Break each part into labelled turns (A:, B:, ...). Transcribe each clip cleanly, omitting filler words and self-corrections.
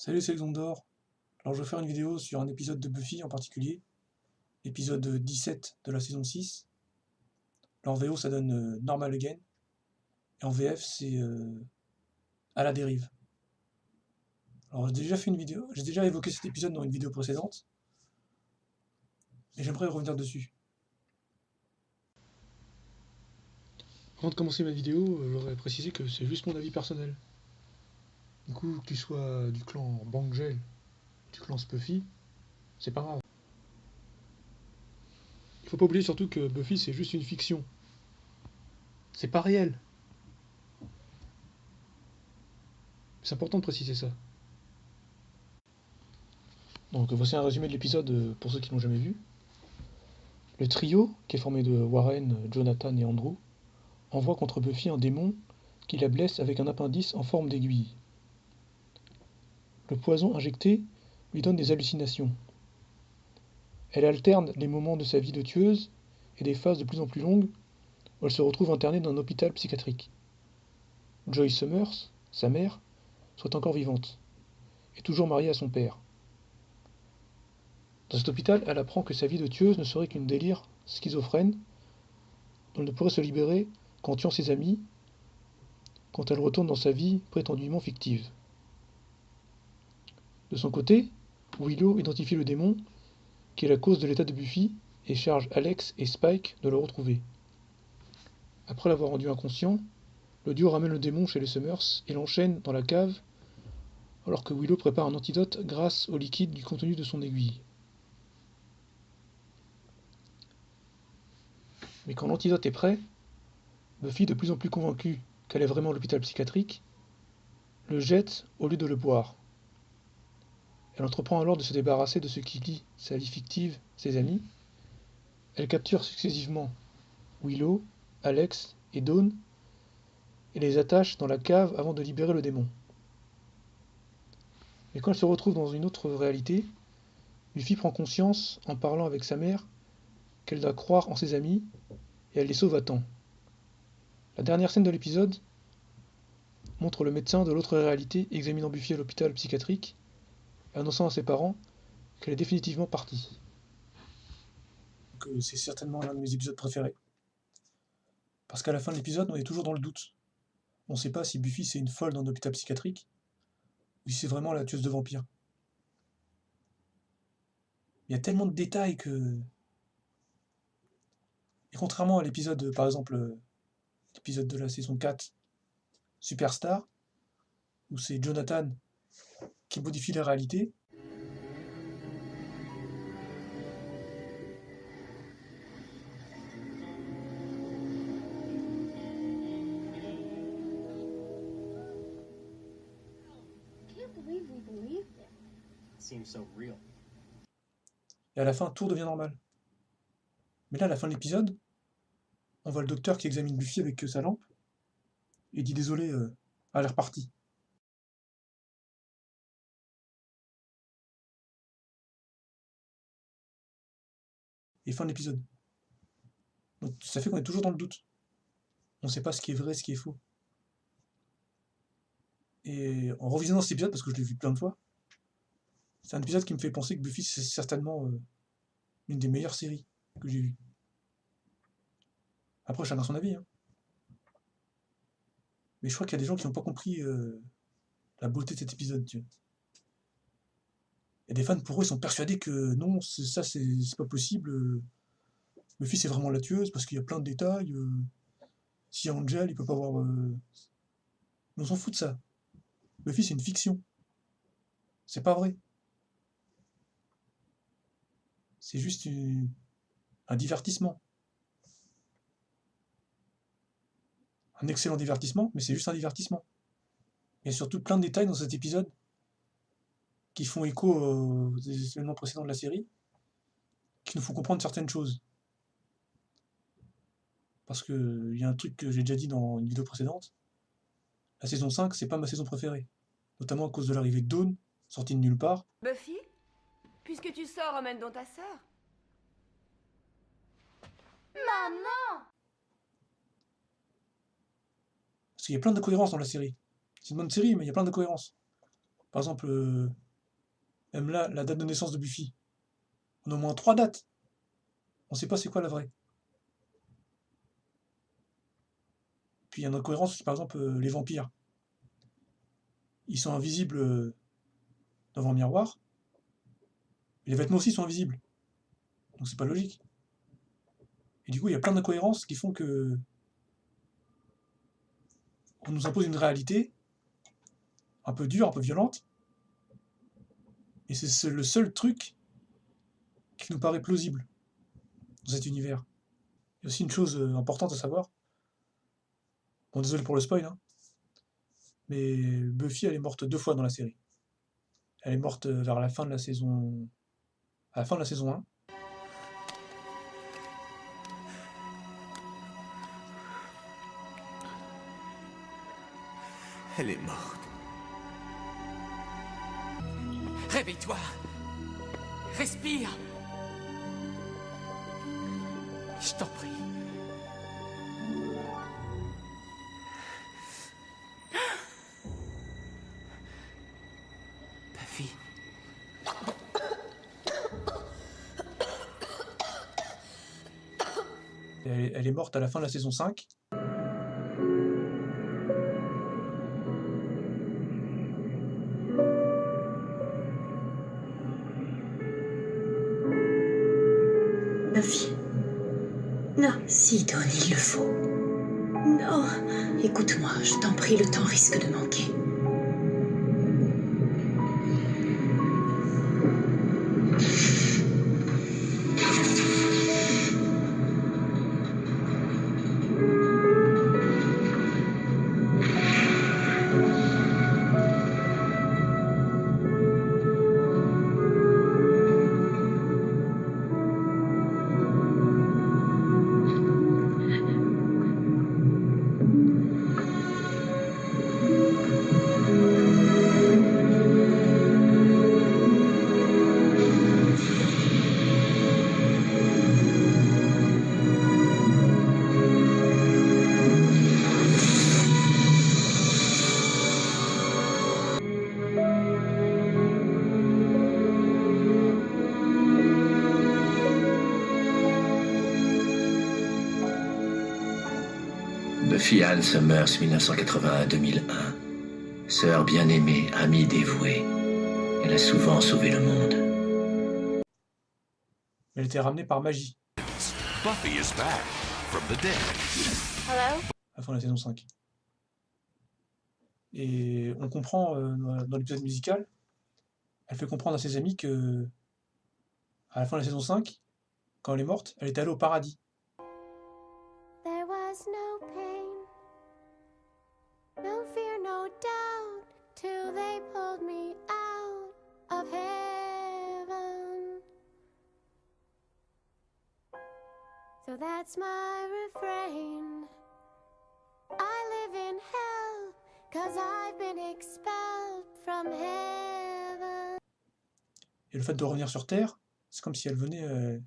A: Salut, c'est Xondor. Alors je vais faire une vidéo sur un épisode de Buffy en particulier, épisode 17 de la saison 6. En VO ça donne Normal Again, et en VF c'est À la dérive. Alors j'ai déjà évoqué cet épisode dans une vidéo précédente, et j'aimerais revenir dessus.
B: Avant de commencer ma vidéo, j'aurais précisé que c'est juste mon avis personnel. Du coup, que tu sois du clan Bangel, du clan Spuffy, c'est pas grave. Il faut pas oublier surtout que Buffy c'est juste une fiction. C'est pas réel. C'est important de préciser ça. Donc voici un résumé de l'épisode pour ceux qui l'ont jamais vu. Le trio, qui est formé de Warren, Jonathan et Andrew, envoie contre Buffy un démon qui la blesse avec un appendice en forme d'aiguille. Le poison injecté lui donne des hallucinations. Elle alterne les moments de sa vie de tueuse et des phases de plus en plus longues où elle se retrouve internée dans un hôpital psychiatrique. Joy Summers, sa mère, soit encore vivante, et toujours mariée à son père. Dans cet hôpital, elle apprend que sa vie de tueuse ne serait qu'une délire schizophrène, dont elle ne pourrait se libérer qu'en tuant ses amis, quand elle retourne dans sa vie prétendument fictive. De son côté, Willow identifie le démon, qui est la cause de l'état de Buffy, et charge Alex et Spike de le retrouver. Après l'avoir rendu inconscient, le duo ramène le démon chez les Summers et l'enchaîne dans la cave alors que Willow prépare un antidote grâce au liquide du contenu de son aiguille. Mais quand l'antidote est prêt, Buffy, de plus en plus convaincue qu'elle est vraiment à l'hôpital psychiatrique, le jette au lieu de le boire. Elle entreprend alors de se débarrasser de ce qui lie sa vie fictive, ses amis. Elle capture successivement Willow, Alex et Dawn et les attache dans la cave avant de libérer le démon. Mais quand elle se retrouve dans une autre réalité, Buffy prend conscience, en parlant avec sa mère, qu'elle doit croire en ses amis, et elle les sauve à temps. La dernière scène de l'épisode montre le médecin de l'autre réalité examinant Buffy à l'hôpital psychiatrique, et annonçant à ses parents qu'elle est définitivement partie.
A: C'est certainement l'un de mes épisodes préférés. Parce qu'à la fin de l'épisode, on est toujours dans le doute. On ne sait pas si Buffy c'est une folle dans un hôpital psychiatrique, ou si c'est vraiment la tueuse de vampires. Il y a tellement de détails que... Et contrairement à l'épisode, par exemple, l'épisode de la saison 4, Superstar, où c'est Jonathan qui modifie la réalité, et à la fin, tout redevient normal. Mais là, à la fin de l'épisode, on voit le docteur qui examine Buffy avec sa lampe, et dit désolé, elle est repartie. Et fin de l'épisode. Donc ça fait qu'on est toujours dans le doute. On ne sait pas ce qui est vrai, ce qui est faux. Et en revisionnant cet épisode, parce que je l'ai vu plein de fois, c'est un épisode qui me fait penser que Buffy, c'est certainement l'une des meilleures séries que j'ai vues. Après, chacun son avis, hein. Mais je crois qu'il y a des gens qui n'ont pas compris la beauté de cet épisode, tu vois. Et des fans, pour eux, ils sont persuadés que non, c'est pas possible. Buffy, c'est vraiment la tueuse, parce qu'il y a plein de détails. Si Angel, il peut pas avoir... Mais on s'en fout de ça. Buffy, c'est une fiction. C'est pas vrai. C'est juste un divertissement. Un excellent divertissement, mais c'est juste un divertissement. Il y a surtout plein de détails dans cet épisode qui font écho aux événements précédents de la série, qui nous font comprendre certaines choses. Parce que il y a un truc que j'ai déjà dit dans une vidéo précédente, la saison 5, c'est pas ma saison préférée. Notamment à cause de l'arrivée de Dawn, sortie de nulle part.
C: Buffy, puisque tu sors, emmène donc ta sœur. Maman!
A: Parce qu'il y a plein d'incohérences dans la série. C'est une bonne série, mais il y a plein d'incohérences. Par exemple, même là, la date de naissance de Buffy. On a au moins 3 dates. On sait pas c'est quoi la vraie. Puis il y a une incohérence aussi, par exemple, les vampires. Ils sont invisibles devant un miroir. Et les vêtements aussi sont invisibles. Donc c'est pas logique. Et du coup, il y a plein d'incohérences qui font que on nous impose une réalité un peu dure, un peu violente. Et c'est le seul truc qui nous paraît plausible dans cet univers. Il y a aussi une chose importante à savoir. Bon, désolé pour le spoil, hein, mais Buffy, elle est morte 2 fois dans la série. Elle est morte vers la fin de la saison... à la fin de la saison 1.
D: Elle est morte. Réveille-toi. Respire. Je t'en prie. Buffy.
A: Elle est morte à la fin de la saison 5.
E: Buffy. Non, si, Dawn, il le faut. Non, écoute-moi, je t'en prie, le temps risque de manquer.
F: Buffy Ann Summers, 1981-2001. Sœur bien-aimée, amie dévouée. Elle a souvent sauvé le monde.
A: Elle était ramenée par magie
G: Buffy is back from the dead.
C: Hello?
A: à la fin de la saison 5. Et on comprend dans l'épisode musical, elle fait comprendre à ses amis que à la fin de la saison 5, quand elle est morte, elle est allée au paradis.
H: There was no pain, no fear, no doubt, till they pulled me out of heaven. So that's my refrain. I live in hell, 'cause I've been expelled from heaven.
A: Et le fait de revenir sur Terre, c'est comme si elle venait...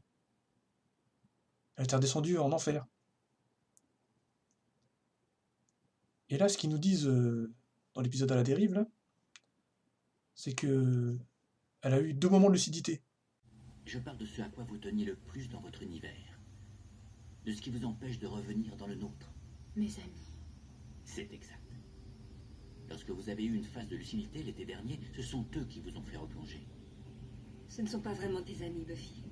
A: elle était redescendue en enfer. Et là, ce qu'ils nous disent dans l'épisode à la dérive, là, c'est que elle a eu 2 moments de lucidité.
I: Je parle de ce à quoi vous teniez le plus dans votre univers. De ce qui vous empêche de revenir dans le nôtre.
E: Mes amis.
I: C'est exact. Lorsque vous avez eu une phase de lucidité l'été dernier, ce sont eux qui vous ont fait replonger.
J: Ce ne sont pas vraiment tes amis, Buffy.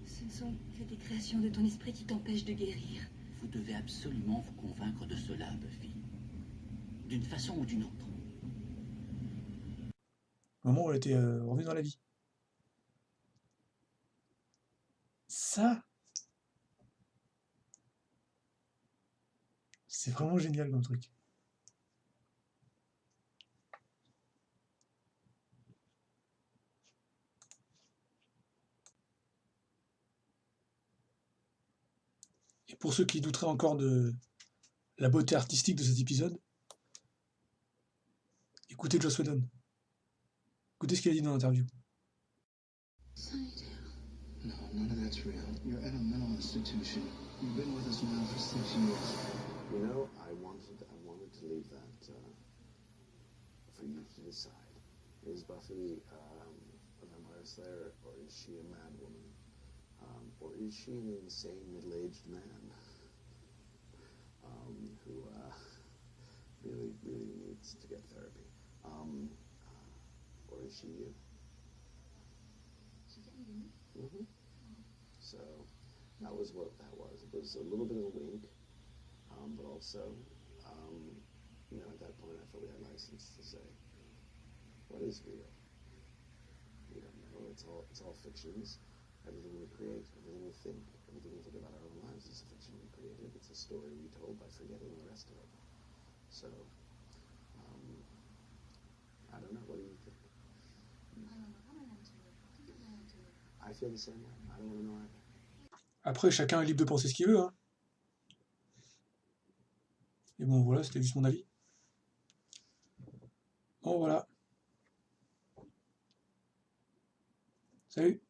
J: Ce ne sont que des créations de ton esprit qui t'empêchent de guérir.
I: Vous devez absolument vous convaincre de cela, Buffy. D'une façon ou d'une autre.
A: Au moment où elle était revenue dans la vie. Ça, c'est vraiment génial comme truc. Et pour ceux qui douteraient encore de la beauté artistique de cet épisode, écoutez Joss Whedon. Écoutez ce qu'il a dit dans l'interview.
K: No, none of that's real. You're at a mental institution. You've been with us now for 6 years.
L: You know, I wanted to leave that for you to decide.
K: Is Buffy a vampire slayer, or is she a mad woman? Or is she an insane middle-aged man who really, really needs to get therapy? Or is she you? Mm-hmm. So that was what that was. It was a little bit of a wink, but also, you know, at that point I felt we had license to say, what is real? We don't know. It's all fictions. Everything we create, everything we think about our own lives is a fiction we created. It's a story we told by forgetting the rest of it. So, I don't know. What do you think? I feel the same way. I don't want to know either.
A: Après, chacun est libre de penser ce qu'il veut, hein. Et bon, voilà, c'était juste mon avis. Bon, voilà. Salut.